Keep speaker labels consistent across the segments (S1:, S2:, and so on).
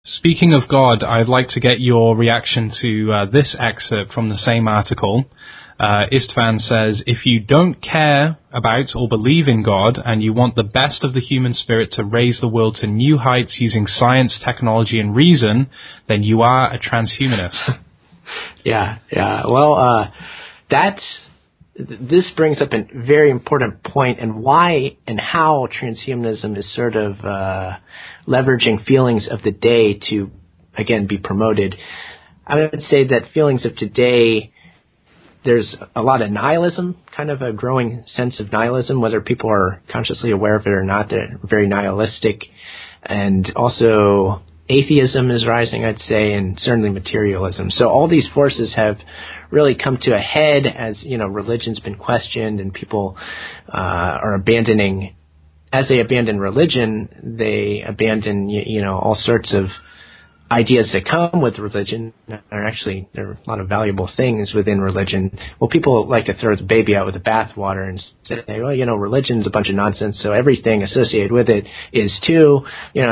S1: Speaking of God, I'd like to get your reaction to this excerpt from the same article. Istvan says, if you don't care about or believe in God and you want the best of the human spirit to raise the world to new heights using science, technology, and reason, then you are a transhumanist.
S2: Yeah. Well, this brings up a very important point, and why and how transhumanism is sort of leveraging feelings of the day to, again, be promoted. I would say that feelings of today, there's a lot of nihilism, kind of a growing sense of nihilism, whether people are consciously aware of it or not. They're very nihilistic. And also atheism is rising, I'd say, and certainly materialism. So all these forces have really come to a head as, religion's been questioned, and people are abandoning. As they abandon religion, they abandon, all sorts of ideas that come with religion. There are a lot of valuable things within religion. Well, people like to throw the baby out with the bathwater and say, well, religion's a bunch of nonsense, so everything associated with it is too,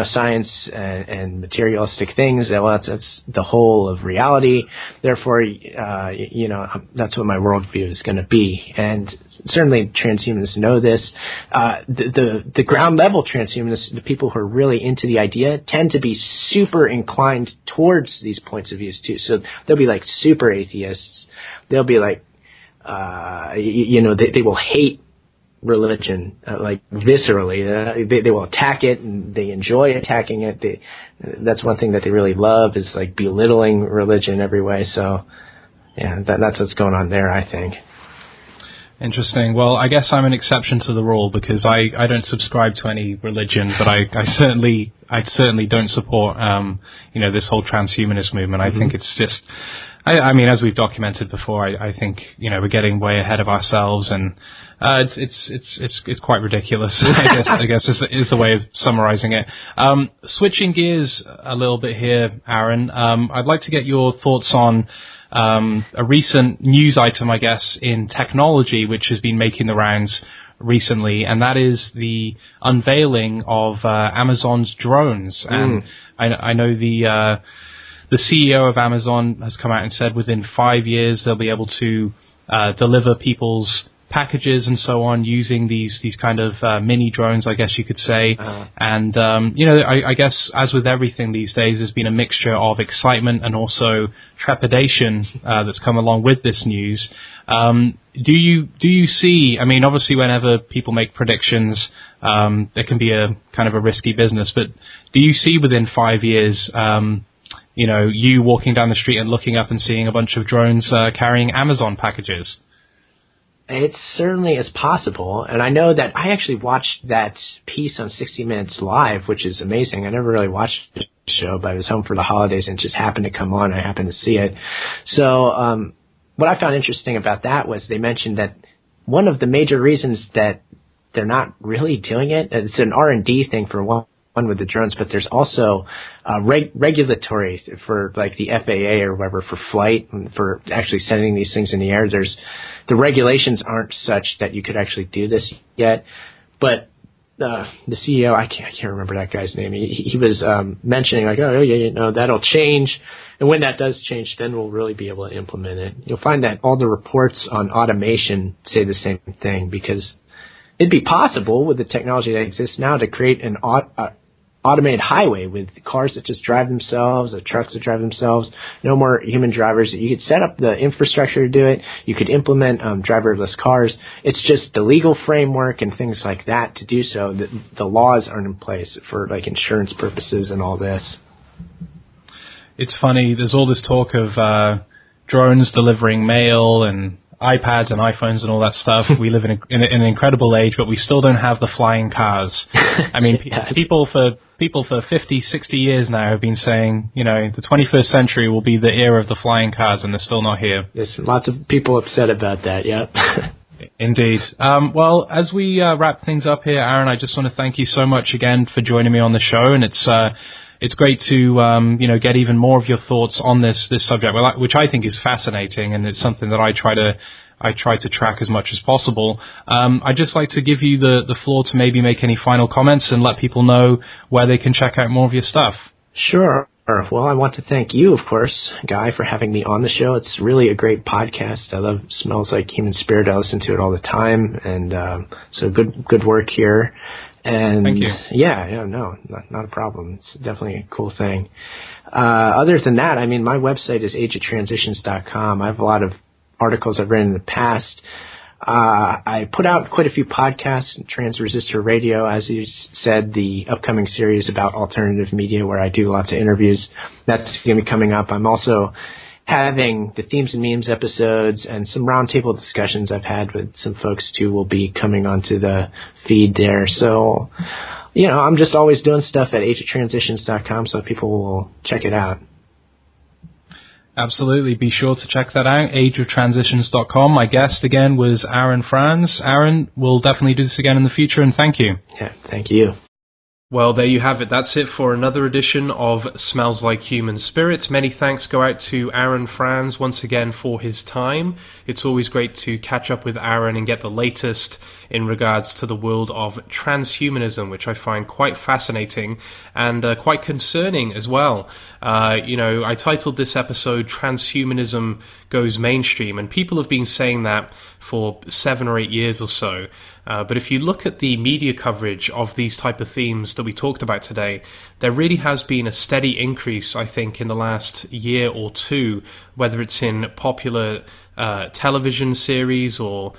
S2: science and materialistic things. Well, that's the whole of reality. Therefore, that's what my worldview is going to be. And certainly transhumanists know this. The ground level transhumanists, the people who are really into the idea, tend to be super inclined towards these points of views too. So they'll be like super atheists. They'll be like, they will hate religion like viscerally. They will attack it, and they enjoy attacking it. That's one thing that they really love, is like belittling religion every way. So yeah, that's what's going on there, I think.
S1: Interesting. Well, I guess I'm an exception to the rule, because I don't subscribe to any religion, but I certainly don't support this whole transhumanist movement. I think it's just, I mean, as we've documented before, I think we're getting way ahead of ourselves, and it's quite ridiculous. I guess is the way of summarizing it. Switching gears a little bit here, Aaron. I'd like to get your thoughts on a recent news item, I guess, in technology, which has been making the rounds recently, and that is the unveiling of Amazon's drones. And I know the CEO of Amazon has come out and said within 5 years they'll be able to deliver people's packages and so on using these kind of mini drones, I guess you could say. And I guess, as with everything these days, there's been a mixture of excitement and also trepidation that's come along with this news. Do you see, I mean, obviously whenever people make predictions, there can be a kind of a risky business, but do you see within 5 years you walking down the street and looking up and seeing a bunch of drones carrying Amazon packages?
S2: It certainly is possible, and I know that I actually watched that piece on 60 Minutes Live, which is amazing. I never really watched the show, but I was home for the holidays and it just happened to come on. I happened to see it. So what I found interesting about that was they mentioned that one of the major reasons that they're not really doing it, it's an R&D thing for one with the drones, but there's also regulatory for like the FAA or whatever for flight, for actually sending these things in the air. The regulations aren't such that you could actually do this yet. But the CEO, I can't remember that guy's name. He was mentioning like, oh yeah, that'll change, and when that does change, then we'll really be able to implement it. You'll find that all the reports on automation say the same thing, because it'd be possible with the technology that exists now to create an automated highway with cars that just drive themselves, or trucks that drive themselves, no more human drivers. You could set up the infrastructure to do it. You could implement driverless cars. It's just the legal framework and things like that to do so. The laws aren't in place for like insurance purposes and all this.
S1: It's funny, there's all this talk of drones delivering mail and iPads and iPhones and all that stuff. We live in an incredible age, but we still don't have the flying cars. I mean, people for 50, 60 years now have been saying, the 21st century will be the era of the flying cars, and they're still not here.
S2: There's lots of people upset about that, yeah.
S1: Indeed. Well, as we wrap things up here, Aaron, I just want to thank you so much again for joining me on the show, and it's great to get even more of your thoughts on this subject, which I think is fascinating, and it's something that I try to track as much as possible. I'd just like to give you the floor to maybe make any final comments and let people know where they can check out more of your stuff.
S2: Sure. Well, I want to thank you, of course, Guy, for having me on the show. It's really a great podcast. I love Smells Like Human Spirit. I listen to it all the time, and so good work here. And
S1: thank you.
S2: Yeah, no, not a problem. It's definitely a cool thing. Other than that, I mean, my website is ageoftransitions.com. I have a lot of articles I've written in the past. I put out quite a few podcasts, Trans Resistor Radio, as you said, the upcoming series about alternative media where I do lots of interviews. That's going to be coming up. I'm also having the Themes and Memes episodes and some roundtable discussions I've had with some folks too will be coming onto the feed there. So, I'm just always doing stuff at ageoftransitions.com, so people will check it out.
S1: Absolutely. Be sure to check that out, ageoftransitions.com. My guest again was Aaron Franz. Aaron, we'll definitely do this again in the future, and thank you.
S2: Yeah, thank you.
S3: Well, there you have it. That's it for another edition of Smells Like Human Spirit. Many thanks go out to Aaron Franz once again for his time. It's always great to catch up with Aaron and get the latest in regards to the world of transhumanism, which I find quite fascinating and quite concerning as well. I titled this episode Transhumanism Goes Mainstream, and people have been saying that for 7 or 8 years or so. But if you look at the media coverage of these type of themes that we talked about today, there really has been a steady increase, I think, in the last year or two, whether it's in popular television series or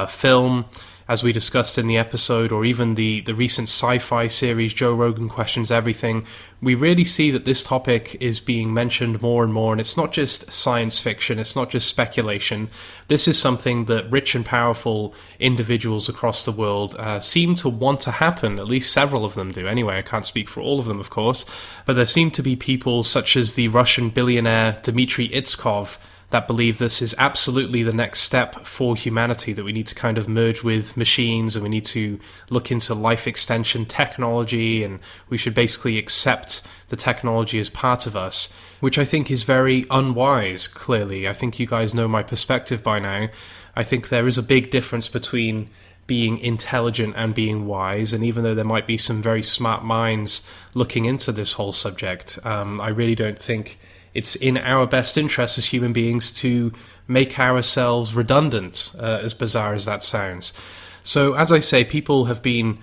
S3: film, as we discussed in the episode, or even the recent sci-fi series, Joe Rogan Questions Everything. We really see that this topic is being mentioned more and more, and it's not just science fiction, it's not just speculation. This is something that rich and powerful individuals across the world seem to want to happen, at least several of them do. Anyway, I can't speak for all of them, of course, but there seem to be people such as the Russian billionaire Dmitry Itskov that believe this is absolutely the next step for humanity, that we need to kind of merge with machines and we need to look into life extension technology and we should basically accept the technology as part of us, which I think is very unwise, clearly. I think you guys know my perspective by now. I think there is a big difference between being intelligent and being wise, and even though there might be some very smart minds looking into this whole subject, I really don't think it's in our best interest as human beings to make ourselves redundant, as bizarre as that sounds. So, as I say, people have been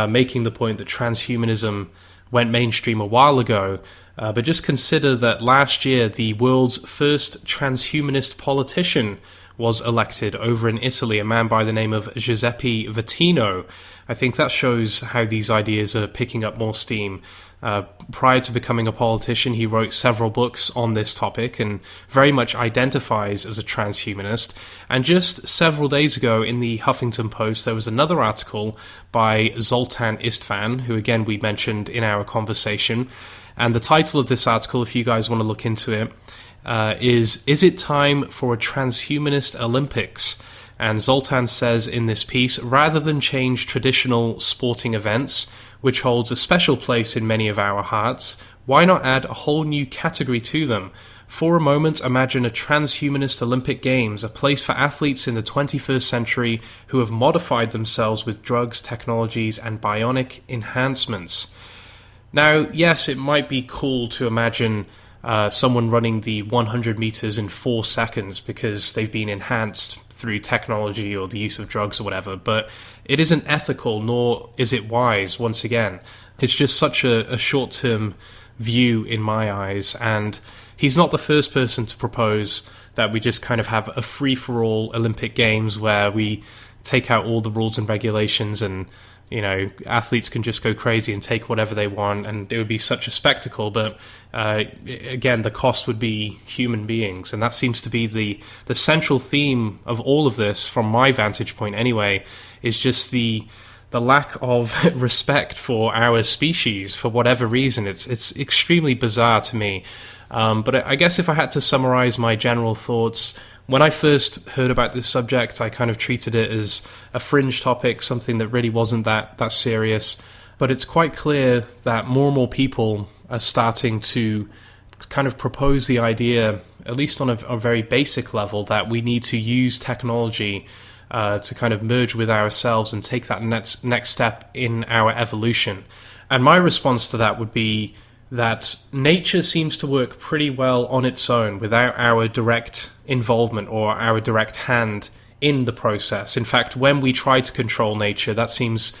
S3: making the point that transhumanism went mainstream a while ago, but just consider that last year the world's first transhumanist politician was elected over in Italy, a man by the name of Giuseppe Vattino. I think that shows how these ideas are picking up more steam. Prior to becoming a politician, he wrote several books on this topic and very much identifies as a transhumanist. And just several days ago in the Huffington Post, there was another article by Zoltan Istvan, who again we mentioned in our conversation. And the title of this article, if you guys want to look into it, is it time for a transhumanist Olympics? And Zoltan says in this piece, rather than change traditional sporting events, which holds a special place in many of our hearts, why not add a whole new category to them? For a moment, imagine a transhumanist Olympic Games, a place for athletes in the 21st century who have modified themselves with drugs, technologies, and bionic enhancements. Now, yes, it might be cool to imagine someone running the 100 meters in 4 seconds because they've been enhanced through technology or the use of drugs or whatever, but it isn't ethical, nor is it wise, once again. It's just such a short-term view in my eyes, and he's not the first person to propose that we just kind of have a free-for-all Olympic Games where we take out all the rules and regulations and athletes can just go crazy and take whatever they want, and it would be such a spectacle. But again, the cost would be human beings, and that seems to be the central theme of all of this, from my vantage point anyway, is just the lack of respect for our species for whatever reason. It's extremely bizarre to me. But I guess if I had to summarize my general thoughts, when I first heard about this subject, I kind of treated it as a fringe topic, something that really wasn't that serious. But it's quite clear that more and more people are starting to kind of propose the idea, at least on a very basic level, that we need to use technology to kind of merge with ourselves and take that next step in our evolution. And my response to that would be that nature seems to work pretty well on its own without our direct involvement or our direct hand in the process. In fact, when we try to control nature, that seems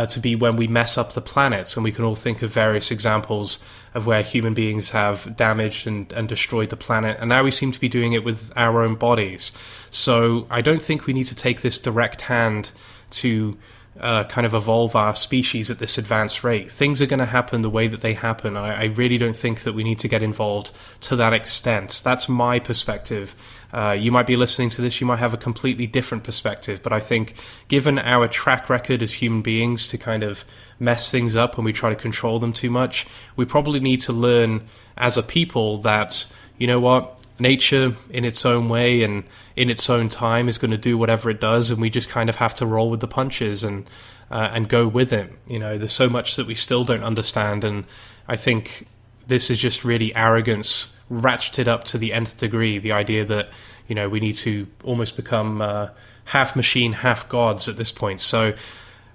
S3: to be when we mess up the planet. And we can all think of various examples of where human beings have damaged and destroyed the planet. And now we seem to be doing it with our own bodies. So I don't think we need to take this direct hand to kind of evolve our species at this advanced rate. Things are going to happen the way that they happen. I really don't think that we need to get involved to that extent. That's my perspective. You might be listening to this, you might have a completely different perspective, but I think given our track record as human beings to kind of mess things up when we try to control them too much, we probably need to learn as a people that, you know what, nature in its own way and in its own time is going to do whatever it does, and we just kind of have to roll with the punches and go with it. You know, there's so much that we still don't understand, and I think this is just really arrogance ratcheted up to the nth degree. The idea that, you know, we need to almost become half machine, half gods at this point. So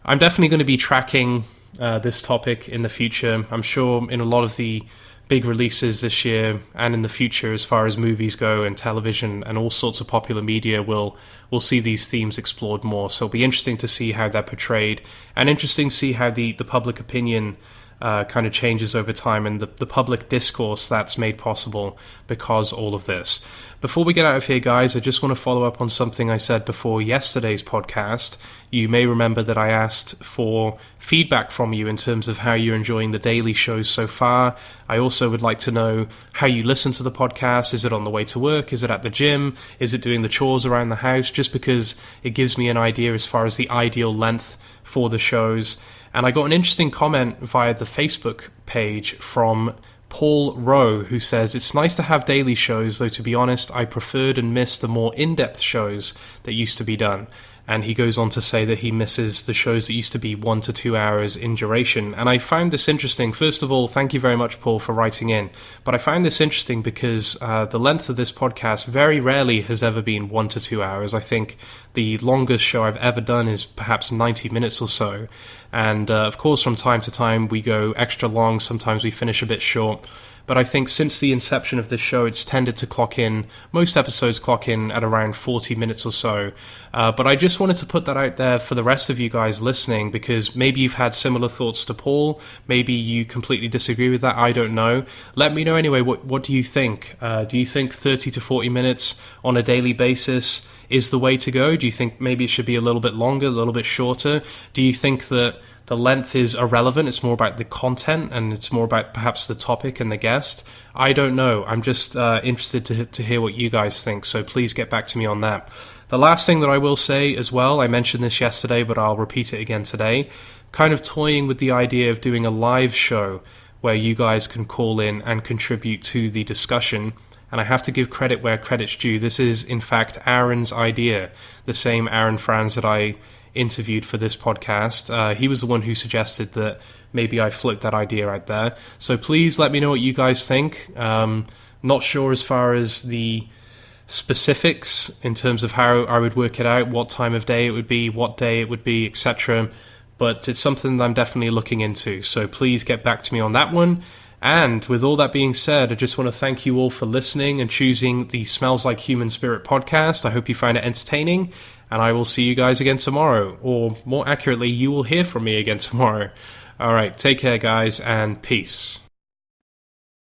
S3: I'm definitely going to be tracking this topic in the future. I'm sure in a lot of the big releases this year and in the future, as far as movies go and television and all sorts of popular media, we'll see these themes explored more. So it'll be interesting to see how they're portrayed, and interesting to see how the public opinion kind of changes over time, and the public discourse that's made possible because all of this. Before we get out of here, guys, I just want to follow up on something I said before yesterday's podcast. You may remember that I asked for feedback from you in terms of how you're enjoying the daily shows so far. I also would like to know how you listen to the podcast. Is it on the way to work? Is it at the gym? Is it doing the chores around the house? Just because it gives me an idea as far as the ideal length for the shows. And I got an interesting comment via the Facebook page from Paul Rowe, who says, "It's nice to have daily shows, though to be honest, I preferred and missed the more in-depth shows that used to be done." And he goes on to say that he misses the shows that used to be 1 to 2 hours in duration. And I found this interesting. First of all, thank you very much, Paul, for writing in. But I found this interesting because the length of this podcast very rarely has ever been 1 to 2 hours. I think the longest show I've ever done is perhaps 90 minutes or so. And of course, from time to time, we go extra long. Sometimes we finish a bit short. But I think since the inception of this show, it's tended to clock in, most episodes clock in at around 40 minutes or so. But I just wanted to put that out there for the rest of you guys listening, because maybe you've had similar thoughts to Paul. Maybe you completely disagree with that. I don't know. Let me know anyway. What do you think? Do you think 30 to 40 minutes on a daily basis is the way to go? Do you think maybe it should be a little bit longer, a little bit shorter? Do you think that the length is irrelevant, it's more about the content, and it's more about perhaps the topic and the guest? I don't know. I'm just interested to hear what you guys think, so please get back to me on that. The last thing that I will say as well, I mentioned this yesterday, but I'll repeat it again today, kind of toying with the idea of doing a live show where you guys can call in and contribute to the discussion. And I have to give credit where credit's due. This is, in fact, Aaron's idea, the same Aaron Franz that I interviewed for this podcast. He was the one who suggested that maybe I float that idea out there. So please let me know what you guys think. Not sure as far as the specifics in terms of how I would work it out, what time of day it would be, what day it would be, etc. But it's something that I'm definitely looking into. So please get back to me on that one. And with all that being said, I just want to thank you all for listening and choosing the Smells Like Human Spirit podcast. I hope you find it entertaining, and I will see you guys again tomorrow. Or more accurately, you will hear from me again tomorrow. All right, take care, guys, and peace.